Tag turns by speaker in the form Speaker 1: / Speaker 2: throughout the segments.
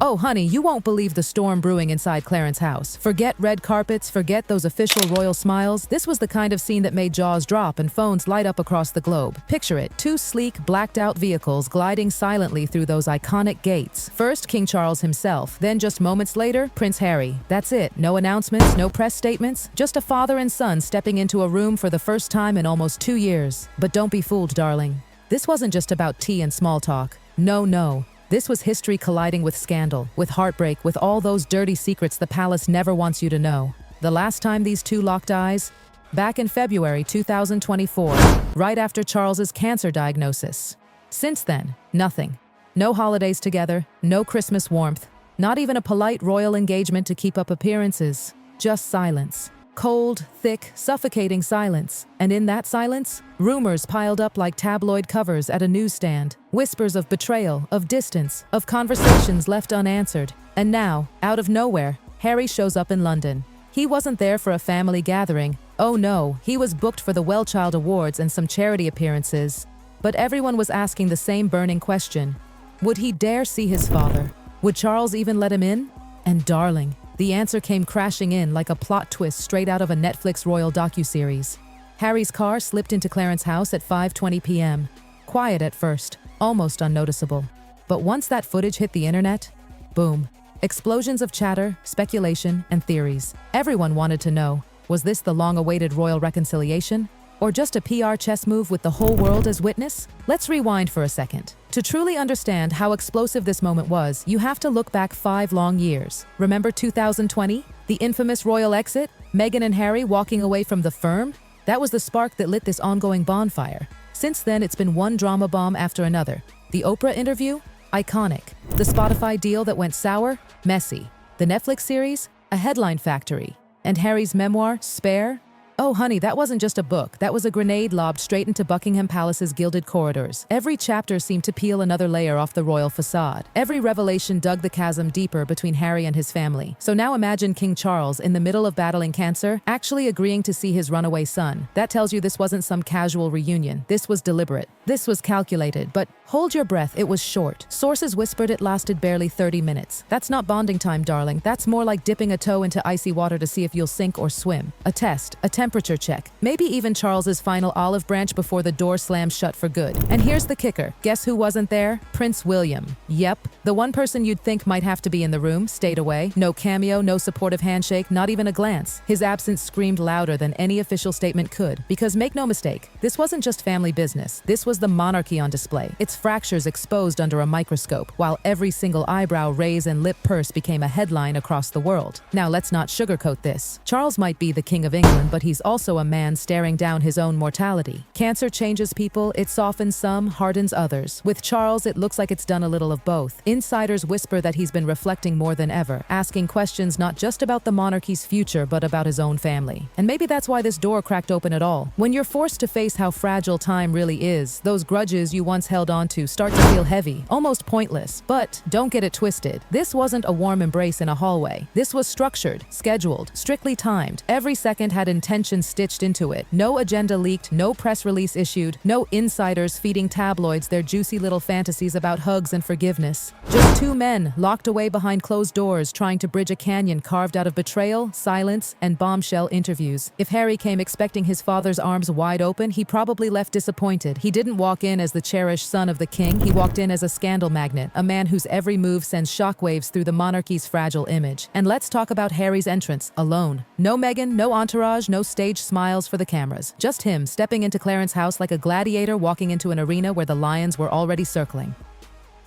Speaker 1: Oh, honey, you won't believe the storm brewing inside Clarence's house. Forget red carpets, forget those official royal smiles. This was the kind of scene that made jaws drop and phones light up across the globe. Picture it, two sleek, blacked-out vehicles gliding silently through those iconic gates. First, King Charles himself, then just moments later, Prince Harry. That's it. No announcements, no press statements, just a father and son stepping into a room for the first time in almost 2 years. But don't be fooled, darling. This wasn't just about tea and small talk. No. This was history colliding with scandal, with heartbreak, with all those dirty secrets the palace never wants you to know. The last time these two locked eyes? Back in February 2024, right after Charles's cancer diagnosis. Since then, nothing. No holidays together, no Christmas warmth, not even a polite royal engagement to keep up appearances. Just silence. Cold, thick, suffocating silence. And in that silence, rumors piled up like tabloid covers at a newsstand. Whispers of betrayal, of distance, of conversations left unanswered. And now, out of nowhere, Harry shows up in London. He wasn't there for a family gathering. Oh no, he was booked for the Wellchild Awards and some charity appearances. But everyone was asking the same burning question. Would he dare see his father? Would Charles even let him in? And darling, the answer came crashing in like a plot twist straight out of a Netflix royal docuseries. Harry's car slipped into Clarence's house at 5:20 p.m. Quiet at first, almost unnoticeable. But once that footage hit the internet, boom. Explosions of chatter, speculation, and theories. Everyone wanted to know, was this the long-awaited royal reconciliation? Or just a PR chess move with the whole world as witness? Let's rewind for a second. To truly understand how explosive this moment was, you have to look back 5 long years. Remember 2020? The infamous royal exit? Meghan and Harry walking away from the firm? That was the spark that lit this ongoing bonfire. Since then, it's been one drama bomb after another. The Oprah interview? Iconic. The Spotify deal that went sour? Messy. The Netflix series? A headline factory. And Harry's memoir, Spare? Oh honey, that wasn't just a book, that was a grenade lobbed straight into Buckingham Palace's gilded corridors. Every chapter seemed to peel another layer off the royal facade. Every revelation dug the chasm deeper between Harry and his family. So now imagine King Charles, in the middle of battling cancer, actually agreeing to see his runaway son. That tells you this wasn't some casual reunion. This was deliberate. This was calculated. But hold your breath, it was short. Sources whispered it lasted barely 30 minutes. That's not bonding time, darling. That's more like dipping a toe into icy water to see if you'll sink or swim. A test, a temperature check, maybe even Charles's final olive branch before the door slams shut for good. And here's the kicker. Guess who wasn't there? Prince William. Yep, the one person you'd think might have to be in the room stayed away. No cameo, no supportive handshake, not even a glance. His absence screamed louder than any official statement could. Because make no mistake, this wasn't just family business. This was the monarchy on display. Its fractures exposed under a microscope, while every single eyebrow raise and lip purse became a headline across the world. Now let's not sugarcoat this. Charles might be the King of England, but he's also a man staring down his own mortality. Cancer changes people, it softens some, hardens others. With Charles, it looks like it's done a little of both. Insiders whisper that he's been reflecting more than ever, asking questions not just about the monarchy's future, but about his own family. And maybe that's why this door cracked open at all. When you're forced to face how fragile time really is, those grudges you once held on to start to feel heavy, almost pointless. But don't get it twisted. This wasn't a warm embrace in a hallway. This was structured, scheduled, strictly timed. Every second had intention stitched into it. No agenda leaked, no press release issued, no insiders feeding tabloids their juicy little fantasies about hugs and forgiveness. Just 2 men locked away behind closed doors trying to bridge a canyon carved out of betrayal, silence, and bombshell interviews. If Harry came expecting his father's arms wide open, he probably left disappointed. He didn't walk in as the cherished son of the king, he walked in as a scandal magnet, a man whose every move sends shockwaves through the monarchy's fragile image. And let's talk about Harry's entrance, alone. No Meghan, no entourage, no stage smiles for the cameras. Just him, stepping into Clarence's house like a gladiator walking into an arena where the lions were already circling.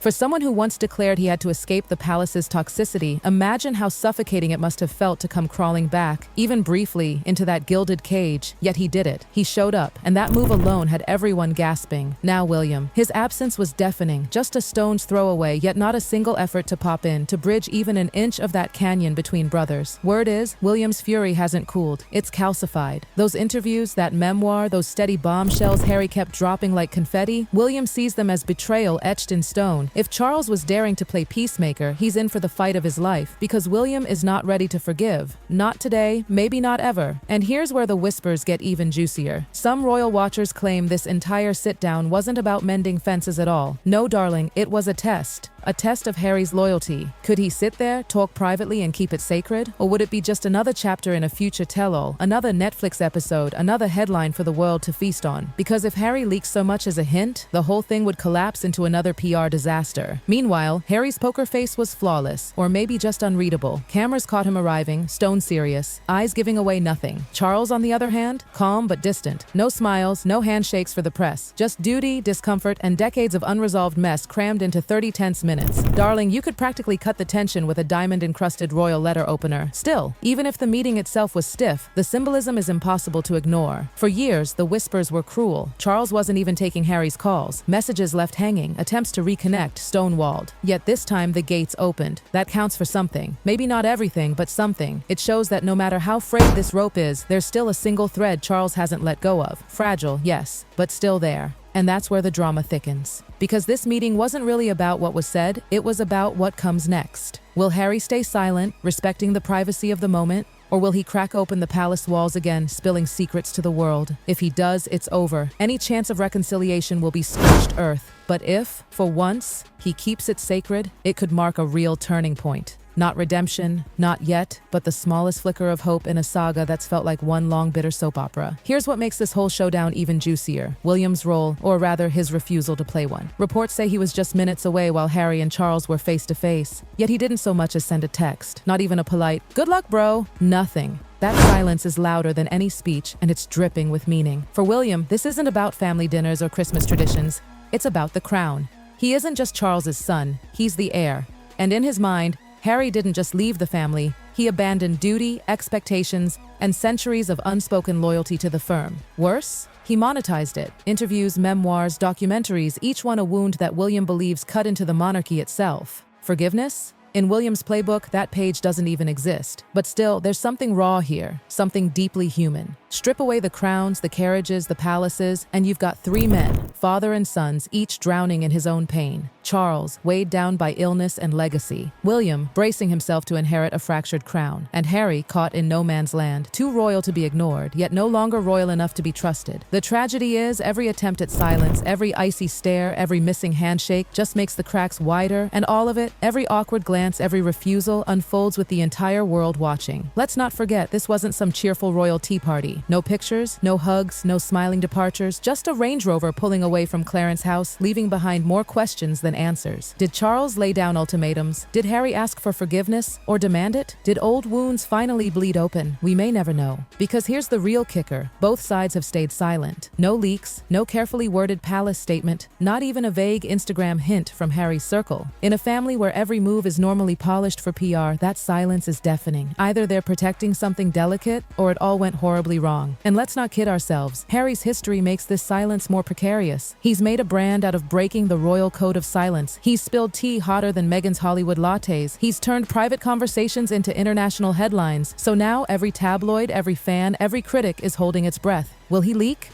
Speaker 1: For someone who once declared he had to escape the palace's toxicity, imagine how suffocating it must have felt to come crawling back, even briefly, into that gilded cage. Yet he did it. He showed up, and that move alone had everyone gasping. Now William. His absence was deafening, just a stone's throw away, yet not a single effort to pop in, to bridge even an inch of that canyon between brothers. Word is, William's fury hasn't cooled. It's calcified. Those interviews, that memoir, those steady bombshells Harry kept dropping like confetti, William sees them as betrayal etched in stone. If Charles was daring to play peacemaker, he's in for the fight of his life, because William is not ready to forgive. Not today, maybe not ever. And here's where the whispers get even juicier. Some royal watchers claim this entire sit-down wasn't about mending fences at all. No, darling, it was a test. A test of Harry's loyalty. Could he sit there, talk privately, and keep it sacred? Or would it be just another chapter in a future tell-all, another Netflix episode, another headline for the world to feast on? Because if Harry leaks so much as a hint, the whole thing would collapse into another PR disaster. Meanwhile, Harry's poker face was flawless, or maybe just unreadable. Cameras caught him arriving, stone serious, eyes giving away nothing. Charles, on the other hand, calm but distant. No smiles, no handshakes for the press. Just duty, discomfort, and decades of unresolved mess crammed into 30 tense minutes. Darling, you could practically cut the tension with a diamond-encrusted royal letter opener. Still, even if the meeting itself was stiff, the symbolism is impossible to ignore. For years, the whispers were cruel. Charles wasn't even taking Harry's calls. Messages left hanging, attempts to reconnect stonewalled. Yet this time, the gates opened. That counts for something. Maybe not everything, but something. It shows that no matter how frayed this rope is, there's still a single thread Charles hasn't let go of. Fragile, yes, but still there. And that's where the drama thickens. Because this meeting wasn't really about what was said, it was about what comes next. Will Harry stay silent, respecting the privacy of the moment? Or will he crack open the palace walls again, spilling secrets to the world? If he does, it's over. Any chance of reconciliation will be scorched earth. But if, for once, he keeps it sacred, it could mark a real turning point. Not redemption, not yet, but the smallest flicker of hope in a saga that's felt like one long bitter soap opera. Here's what makes this whole showdown even juicier. William's role, or rather his refusal to play one. Reports say he was just minutes away while Harry and Charles were face to face. Yet he didn't so much as send a text. Not even a polite, "Good luck, bro." Nothing. That silence is louder than any speech, and it's dripping with meaning. For William, this isn't about family dinners or Christmas traditions. It's about the crown. He isn't just Charles's son, he's the heir. And in his mind, Harry didn't just leave the family, he abandoned duty, expectations, and centuries of unspoken loyalty to the firm. Worse, he monetized it. Interviews, memoirs, documentaries, each one a wound that William believes cut into the monarchy itself. Forgiveness? In William's playbook, that page doesn't even exist. But still, there's something raw here, something deeply human. Strip away the crowns, the carriages, the palaces, and you've got three men, father and sons, each drowning in his own pain. Charles, weighed down by illness and legacy. William, bracing himself to inherit a fractured crown. And Harry, caught in no man's land, too royal to be ignored, yet no longer royal enough to be trusted. The tragedy is, every attempt at silence, every icy stare, every missing handshake just makes the cracks wider, and all of it, every awkward glance, every refusal, unfolds with the entire world watching. Let's not forget, this wasn't some cheerful royal tea party. No pictures, no hugs, no smiling departures, just a Range Rover pulling away from Clarence House, leaving behind more questions than answers. Did Charles lay down ultimatums? Did Harry ask for forgiveness or demand it? Did old wounds finally bleed open? We may never know. Because here's the real kicker. Both sides have stayed silent. No leaks, no carefully worded palace statement, not even a vague Instagram hint from Harry's circle. In a family where every move is normally polished for PR, that silence is deafening. Either they're protecting something delicate, or it all went horribly wrong. And let's not kid ourselves. Harry's history makes this silence more precarious. He's made a brand out of breaking the royal code of silence. He's spilled tea hotter than Meghan's Hollywood lattes. He's turned private conversations into international headlines. So now every tabloid, every fan, every critic is holding its breath. Will he leak?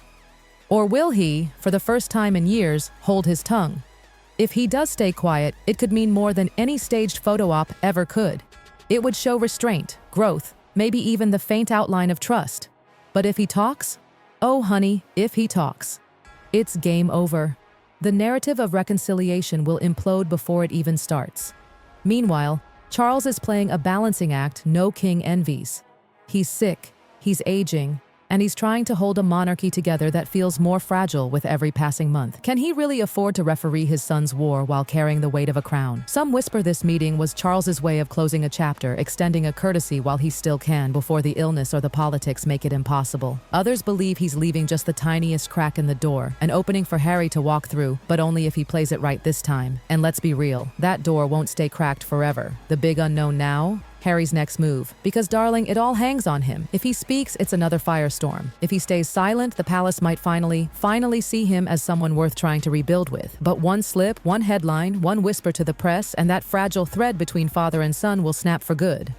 Speaker 1: Or will he, for the first time in years, hold his tongue? If he does stay quiet, it could mean more than any staged photo op ever could. It would show restraint, growth, maybe even the faint outline of trust. But if he talks? Oh honey, if he talks. It's game over. The narrative of reconciliation will implode before it even starts. Meanwhile, Charles is playing a balancing act no king envies. He's sick, he's aging, and he's trying to hold a monarchy together that feels more fragile with every passing month. Can he really afford to referee his son's war while carrying the weight of a crown? Some whisper this meeting was Charles's way of closing a chapter, extending a courtesy while he still can before the illness or the politics make it impossible. Others believe he's leaving just the tiniest crack in the door, an opening for Harry to walk through, but only if he plays it right this time. And let's be real, that door won't stay cracked forever. The big unknown now? Harry's next move. Because darling, it all hangs on him. If he speaks, it's another firestorm. If he stays silent, the palace might finally see him as someone worth trying to rebuild with. But one slip, one headline, one whisper to the press, and that fragile thread between father and son will snap for good.